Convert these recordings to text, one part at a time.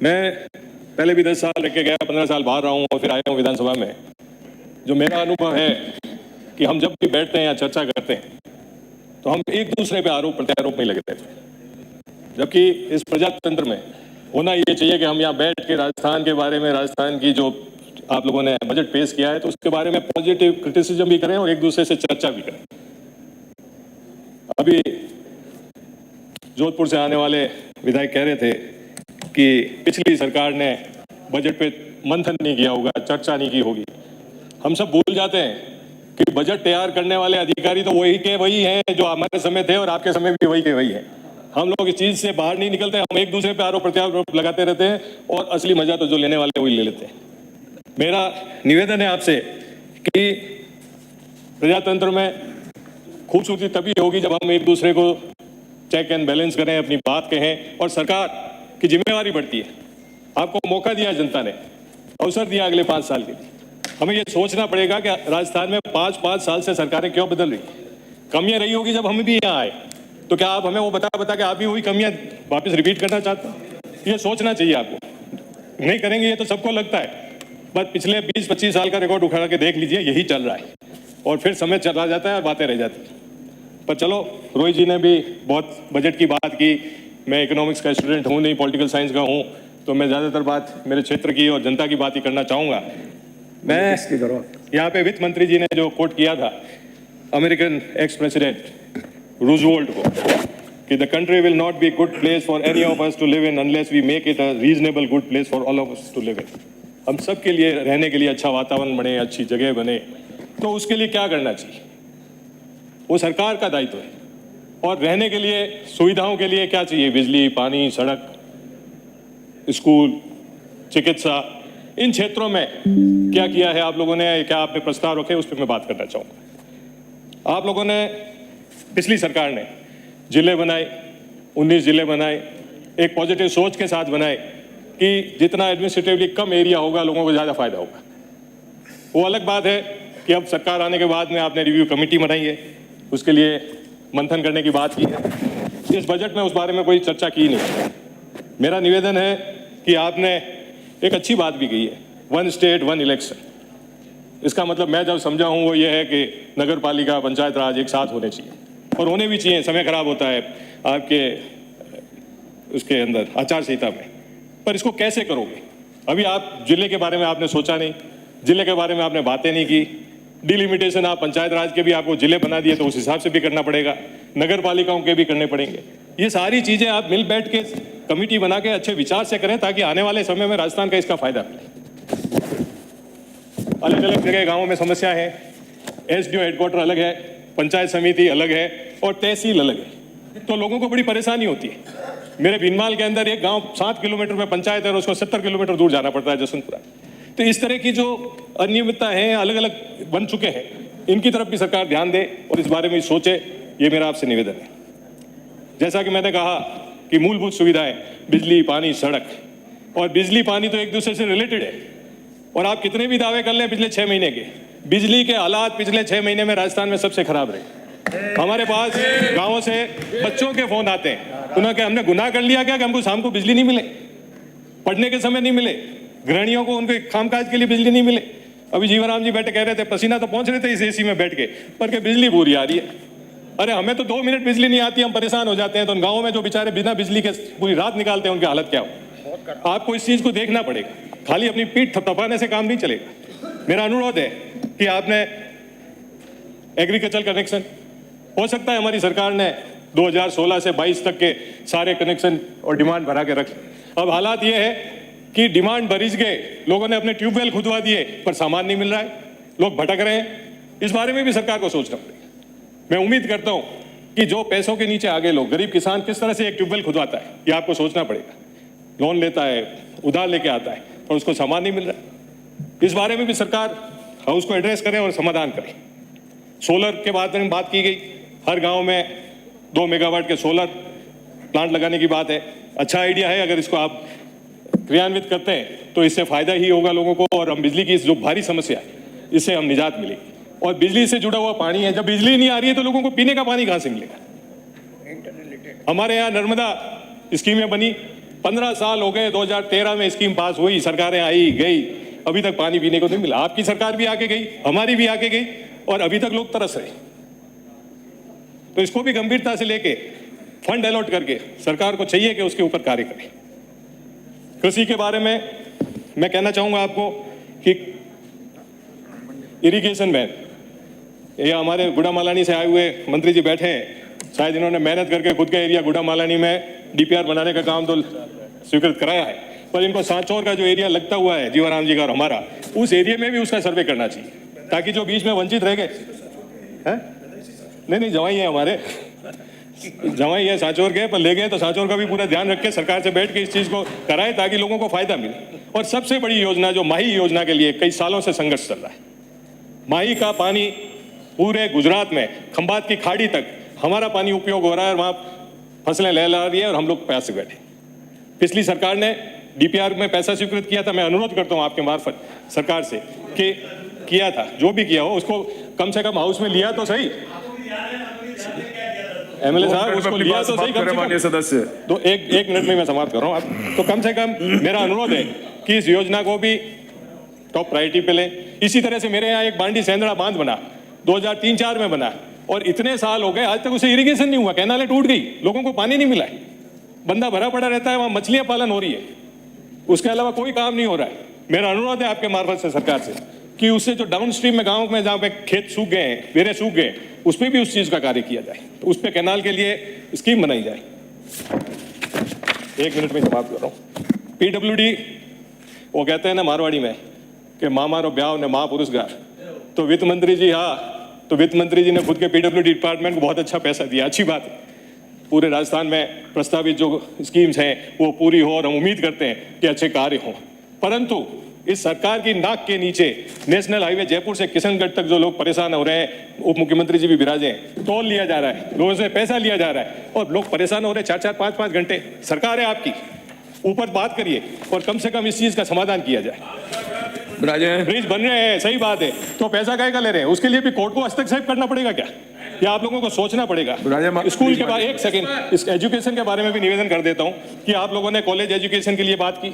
मैं पहले भी 10 साल रह के गया, 15 साल बाहर रहा हूँ और फिर आया हूँ विधानसभा में। जो मेरा अनुभव है कि हम जब भी बैठते हैं या चर्चा करते हैं तो हम एक दूसरे पे आरोप प्रत्यारोप नहीं लगे रहते, जबकि इस प्रजातंत्र में होना ये चाहिए कि हम यहाँ बैठ के राजस्थान के बारे में, राजस्थान की जो आप लोगों ने बजट पेश किया है तो उसके बारे में पॉजिटिव क्रिटिसिज्म भी करें और एक दूसरे से चर्चा भी करें। अभी जोधपुर से आने वाले विधायक कह रहे थे कि पिछली सरकार ने बजट पे मंथन नहीं किया होगा, चर्चा नहीं की होगी। हम सब भूल जाते हैं कि बजट तैयार करने वाले अधिकारी तो वही के वही हैं जो हमारे समय थे और आपके समय भी वही के वही हैं। हम लोग इस चीज से बाहर नहीं निकलते, हम एक दूसरे पे आरोप प्रत्यारोप लगाते रहते हैं और असली मजा तो जो लेने वाले वही ले लेते हैं। मेरा निवेदन है आपसे कि प्रजातंत्र में खूबसूरती तभी होगी जब हम एक दूसरे को चेक एंड बैलेंस करें, अपनी बात कहें और सरकार की जिम्मेवारी बढ़ती है। आपको मौका दिया जनता ने, अवसर दिया अगले 5 साल के लिए। हमें यह सोचना पड़ेगा कि राजस्थान में 5-5 साल से सरकारें क्यों बदल रही, कमियां रही होगी जब हम भी यहाँ आए, तो क्या आप हमें वो बता के आप भी वही कमियां वापस रिपीट करना चाहते हैं? ये सोचना चाहिए आपको। नहीं करेंगे ये तो सबको लगता है, बस पिछले 20-25 साल का रिकॉर्ड उठा के देख लीजिए, यही चल रहा है और फिर समय चला जाता है और बातें रह जाती हैं। पर चलो, रोहित जी ने भी बहुत बजट की बात की। मैं इकोनॉमिक्स का स्टूडेंट हूँ नहीं, पॉलिटिकल साइंस का हूँ, तो मैं ज़्यादातर बात मेरे क्षेत्र की और जनता की बात ही करना चाहूँगा। मैं यहाँ पे वित्त मंत्री जी ने जो कोट किया था अमेरिकन एक्स प्रेसिडेंट रूजवेल्ट को कि the country will not be good place for any of us to live in unless we make it a reasonable good place for all of us to live in. हम सब के लिए रहने के लिए अच्छा वातावरण बने, अच्छी जगह बने, तो उसके लिए क्या करना चाहिए वो सरकार का दायित्व है। और रहने के लिए, सुविधाओं के लिए क्या चाहिए? बिजली, पानी, सड़क, स्कूल, चिकित्सा, इन क्षेत्रों में क्या किया है आप लोगों ने, क्या आपने प्रस्ताव रखे, उस पर मैं बात करना चाहूँगा। आप लोगों ने, पिछली सरकार ने जिले बनाए, 19 जिले बनाए, एक पॉजिटिव सोच के साथ बनाए कि जितना एडमिनिस्ट्रेटिवली कम एरिया होगा लोगों को ज़्यादा फायदा होगा। वो अलग बात है कि अब सरकार आने के बाद में आपने रिव्यू कमेटी बनाई है, उसके लिए मंथन करने की बात की है। इस बजट में उस बारे में कोई चर्चा की नहीं। मेरा निवेदन है कि आपने एक अच्छी बात भी कही है, 1 स्टेट 1 इलेक्शन। इसका मतलब मैं जब समझा हूँ वो ये है कि नगर पालिका, पंचायत राज एक साथ होने चाहिए और होने भी चाहिए। समय खराब होता है आपके उसके अंदर आचार संहिता में, पर इसको कैसे करोगे? अभी आप जिले के बारे में आपने सोचा नहीं, जिले के बारे में आपने बातें नहीं की। डिलिमिटेशन आप पंचायत राज के भी आपको जिले बना दिए तो उस हिसाब से भी करना पड़ेगा, नगर पालिकाओं के भी करने पड़ेंगे। ये सारी चीजें आप मिल बैठ के कमेटी बना के अच्छे विचार से करें ताकि आने वाले समय में राजस्थान का इसका फायदा मिले। अलग अलग जगह गांवों में समस्या है, एसडीओ हेडक्वार्टर अलग है, पंचायत समिति अलग है और तहसील अलग है, तो लोगों को बड़ी परेशानी होती है। मेरे भीनमाल के अंदर एक गांव 7 किलोमीटर में पंचायत है और उसको 70 किलोमीटर दूर जाना पड़ता है, जसवंतपुरा। तो इस तरह की जो अनियमितता है, अलग अलग बन चुके हैं, इनकी तरफ भी सरकार ध्यान दे और इस बारे में सोचे, ये मेरा आपसे निवेदन है। जैसा कि मैंने कहा कि मूलभूत सुविधाएं, बिजली, पानी, सड़क, और बिजली पानी तो एक दूसरे से रिलेटेड है। और आप कितने भी दावे कर लें पिछले 6 महीने के, बिजली के हालात पिछले 6 महीने में राजस्थान में सबसे खराब रहे। हमारे पास गाँवों से बच्चों के फोन आते हैं, उन्होंने कहा हमने गुनाह कर लिया क्या कि हमको शाम को बिजली नहीं मिले, पढ़ने के समय नहीं मिले, गृहणियों को उनके कामकाज के लिए बिजली नहीं मिले। अभी जीवनराम जी बैठे कह रहे थे पसीना तो पहुंच रहे थे इस एसी में बैठ के, पर के बिजली पूरी आ रही है। अरे हमें तो 2 मिनट बिजली नहीं आती, हम परेशान हो जाते हैं। तो उन गाँवों में जो बेचारे बिना बिजली के पूरी रात निकालते हैं उनकी हालत क्या हो? आपको इस चीज को देखना पड़ेगा, खाली अपनी पीठ थपथपाने से काम नहीं चलेगा। मेरा अनुरोध है कि आपने एग्रीकल्चर कनेक्शन, हो सकता है हमारी सरकार ने 2016 से 22 तक के सारे कनेक्शन और डिमांड भरा के रख, अब हालात ये है कि डिमांड भरीज गए, लोगों ने अपने ट्यूबवेल खुदवा दिए पर सामान नहीं मिल रहा है, लोग भटक रहे हैं। इस बारे में भी सरकार को सोचना पड़ेगा। मैं उम्मीद करता हूं कि जो पैसों के नीचे आगे लोग, गरीब किसान किस तरह से एक ट्यूबवेल खुदवाता है, ये आपको सोचना पड़ेगा। लोन लेता है, उधार लेके आता है और उसको सामान नहीं मिल रहा। इस बारे में भी सरकार उसको एड्रेस करे और समाधान करे। सोलर के बारे में बात की गई, हर गाँव में 2 मेगावाट के सोलर प्लांट लगाने की बात है। अच्छा आइडिया है, अगर इसको आप क्रियान्वित करते हैं तो इससे फायदा ही होगा लोगों को और हम बिजली की जो भारी समस्या है इससे हम निजात मिलेगी। और बिजली से जुड़ा हुआ पानी है, जब बिजली नहीं आ रही है तो लोगों को पीने का पानी कहां से मिलेगा? हमारे यहाँ नर्मदा स्कीमें बनी, 15 साल हो गए, 2013 में स्कीम पास हुई, सरकारें आई गई, अभी तक पानी पीने को नहीं मिला। आपकी सरकार भी आके गई, हमारी भी आके गई, और अभी तक लोग तरस रहे। तो इसको भी गंभीरता से लेके फंड अलॉट करके सरकार को चाहिए कि उसके ऊपर कार्य करे। कृषि के बारे में मैं कहना चाहूंगा आपको कि इरिगेशन में ये हमारे गुड़ामालानी से आए हुए मंत्री जी बैठे हैं, शायद इन्होंने मेहनत करके खुद का एरिया गुड़ामालानी में डीपीआर बनाने का काम तो स्वीकृत कराया है, पर इनको सांचौर का जो एरिया लगता हुआ है जीवाराम जी का और हमारा, उस एरिया में भी उसका सर्वे करना चाहिए, ताकि जो बीच में वंचित रह गए हैं। नहीं जवाई है हमारे, जवाई है सांचौर के, पर ले गए तो सांचौर का भी पूरा ध्यान रख के सरकार से बैठ के इस चीज को कराए ताकि लोगों को फायदा मिले। और सबसे बड़ी योजना जो माही योजना के लिए कई सालों से संघर्ष चल रहा है, माही का पानी पूरे गुजरात में खंबात की खाड़ी तक हमारा पानी उपयोग हो रहा है, वहां फसलें लहला रही है और हम लोग प्यास से बैठे। पिछली सरकार ने डीपीआर में पैसा स्वीकृत किया था, मैं अनुरोध करता हूं आपके मार्फत सरकार से कि किया था, जो भी किया हो उसको कम से कम हाउस में लिया तो सही, एमएलए साहब उसको लिया तो सही कम से कम। सदस्य तो एक मिनट में मैं समाप्त कर रहा हूं आप, तो कम से कम मेरा अनुरोध है कि इस योजना को भी टॉप प्रायोरिटी पे लें। इसी तरह से मेरे यहाँ एक बांडी सेंदड़ा बांध बना 2003-4 में बना, और इतने साल हो गए आज तक उसे इरिगेशन नहीं हुआ, कैनालें टूट गई, लोगों को पानी नहीं मिला है, बंदा भरा पड़ा रहता है, वहां मछलियां पालन हो रही है, उसके अलावा कोई काम नहीं हो रहा है। मेरा अनुरोध है आपके मार्फत से सरकार से कि उससे जो डाउन स्ट्रीम में गाँव में जहाँ पे खेत सूख गए हैं, वेरे सूख गए, उस पर भी उस चीज का कार्य किया जाए, तो उस पर कैनाल के लिए स्कीम बनाई जाए। 1 मिनट में समाप्त कर रहा हूँ। पीडब्ल्यूडी, वो कहते हैं ना मारवाड़ी में कि माँ मारो ब्याह ने माँ पुरस्कार, तो वित्त मंत्री जी, हाँ, तो वित्त मंत्री जी ने खुद के पीडब्ल्यूडी डिपार्टमेंट को बहुत अच्छा पैसा दिया, अच्छी बात है। पूरे राजस्थान में प्रस्तावित जो स्कीम्स हैं वो पूरी हो, और हम उम्मीद करते हैं कि अच्छे कार्य हों। परंतु इस सरकार की नाक के नीचे नेशनल हाईवे जयपुर से किशनगढ़ तक जो लोग परेशान हो रहे हैं, उप मुख्यमंत्री जी भी विराजे हैं, टोल लिया जा रहा है, लोगों से पैसा लिया जा रहा है और लोग परेशान हो रहे हैं 4-4, 5-5 घंटे। सरकार है आपकी, ऊपर बात करिए और कम से कम इस चीज का समाधान किया जाए। ब्रिज बन रहे हैं, सही बात है, तो पैसा काहे का ले रहे हैं? उसके लिए भी कोर्ट को हस्तक्षेप करना पड़ेगा क्या, या आप लोगों को सोचना पड़ेगा? स्कूल के बाद एक सेकंड, इस एजुकेशन के बारे में भी निवेदन कर देता हूं कि आप लोगों ने कॉलेज एजुकेशन के लिए बात की,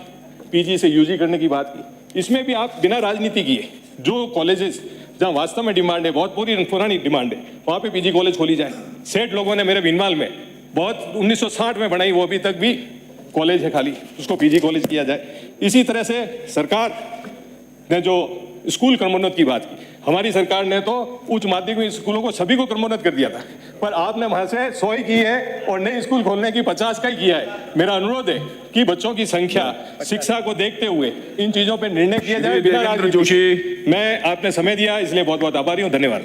पीजी से यूजी करने की बात की, इसमें भी आप बिना राजनीति किए जो कॉलेजेस जहां वास्तव में डिमांड है, बहुत पूरी पुरानी डिमांड है, वहां पे पीजी कॉलेज खोली जाए। सेठ लोगों ने मेरे भीनमाल में बहुत 1960 में बनाई, वो अभी तक भी कॉलेज है खाली, उसको पीजी कॉलेज किया जाए। इसी तरह से सरकार ने जो स्कूल क्रमोन्नत की बात की, हमारी सरकार ने तो उच्च माध्यमिक स्कूलों को सभी को क्रमोन्नत कर दिया था, पर आपने वहां से 100 ही की है और नए स्कूल खोलने की 50 का ही किया है। मेरा अनुरोध है कि बच्चों की संख्या, शिक्षा को देखते हुए इन चीजों पर निर्णय किया जाए बिना राजनीति। मैं आपने समय दिया इसलिए बहुत बहुत आभारी हूँ, धन्यवाद।